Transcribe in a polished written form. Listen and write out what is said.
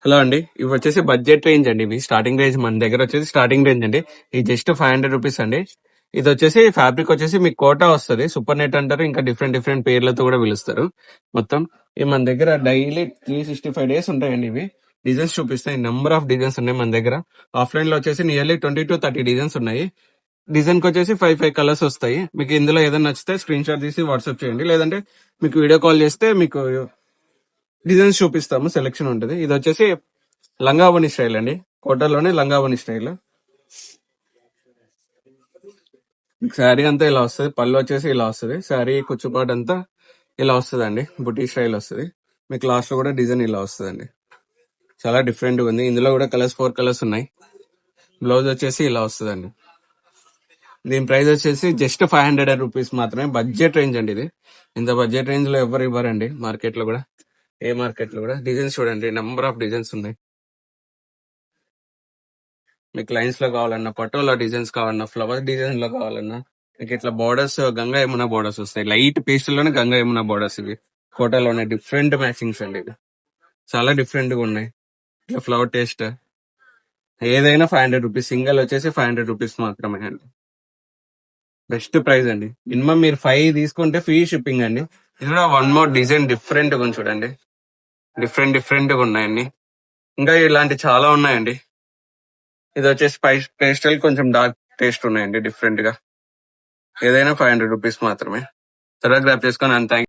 Hello అండి. ఇవి వచ్చేసి బడ్జెట్ రేంజ్ అండి. ఇవి స్టార్టింగ్ రేంజ్ మన దగ్గర వచ్చేసి స్టార్టింగ్ రేంజ్ అండి. ఇది జస్ట్ ₹500 అండి. ఇది వచ్చేసి ఫ్యాబ్రిక్ వచ్చేసి మీకు కోటా వస్తుంది. సూపర్ నెట్ అంటారు. ఇంకా డిఫరెంట్ డిఫరెంట్ పేర్లతో కూడా పిలుస్తారు. మొత్తం ఇవి మన దగ్గర డైలీ 365 డేస్ ఉంటాయండి. ఇవి డిజైన్స్ చూపిస్తాయి. నెంబర్ ఆఫ్ డిజైన్స్ ఉన్నాయి మన దగ్గర. ఆఫ్లైన్ లో వచ్చేసి నియర్లీ 20 to 30 డిజైన్స్ ఉన్నాయి. డిజైన్ కి వచ్చేసి 5 కలర్స్ వస్తాయి. మీకు ఇందులో ఏదైనా నచ్చితే స్క్రీన్ షాట్ తీసి వాట్సాప్ చేయండి. లేదంటే మీకు వీడియో కాల్ చేస్తే మీకు డిజైన్స్ చూపిస్తాము. సెలెక్షన్ ఉంటుంది. ఇది వచ్చేసి లంగావని స్టైల్ అండి. కోటలోనే లంగావని స్టైల్. శారీ అంతా ఇలా వస్తుంది. పళ్ళు వచ్చేసి ఇలా వస్తుంది. శారీ కుచ్చుపాటు అంతా ఇలా వస్తుంది అండి. బుటీ స్టైల్ వస్తుంది. మీకు లాస్ట్ లో కూడా డిజైన్ ఇలా వస్తుంది అండి. చాలా డిఫరెంట్ గా ఉంది. ఇందులో కూడా కలర్స్ 4 కలర్స్ ఉన్నాయి. బ్లౌజ్ వచ్చేసి ఇలా వస్తుందండి. దీని ప్రైస్ వచ్చేసి జస్ట్ ₹500 మాత్రమే. బడ్జెట్ రేంజ్ అండి ఇది. ఇంత బడ్జెట్ రేంజ్ లో ఎవరు ఇవ్వరండి మార్కెట్ లో కూడా. ఏ మార్కెట్ లో కూడా. డిజైన్స్ చూడండి, నెంబర్ ఆఫ్ డిజైన్స్ ఉన్నాయి. మీకు లైన్స్ లో కావాలన్నా, పటోలా డిజైన్స్ కావాలన్నా, ఫ్లవర్ డిజైన్ లో కావాలన్నా, మీకు ఇట్లా బోర్డర్స్ గంగా యమున బోర్డర్స్ వస్తాయి. లైట్ పేస్ట్ లోనే గంగా యమున బోర్డర్స్ ఇవి. కోటాలోనే డిఫరెంట్ మ్యాచింగ్స్ అండి. ఇది చాలా డిఫరెంట్ గా ఉన్నాయి. ఇట్లా ఫ్లవర్ టేస్ట్ ఏదైనా ₹500. సింగల్ వచ్చేసి ₹500 మాత్రమే అండి. బెస్ట్ ప్రైస్ అండి. మినిమం మీరు 5 తీసుకుంటే ఫ్రీ షిప్పింగ్ అండి. ఇది కూడా వన్ మోర్ డిజైన్ డిఫరెంట్ గా ఉంది చూడండి. డిఫరెంట్ డిఫరెంట్ గా ఉన్నాయండి. ఇంకా ఇలాంటి చాలా ఉన్నాయండి. ఇది వచ్చేసి పేస్టల్ కొంచెం డార్క్ టేస్ట్ ఉన్నాయండి డిఫరెంట్ గా. ఏదైనా ₹500 మాత్రమే. త్వరగా గ్రాప్ చేసుకొని అంత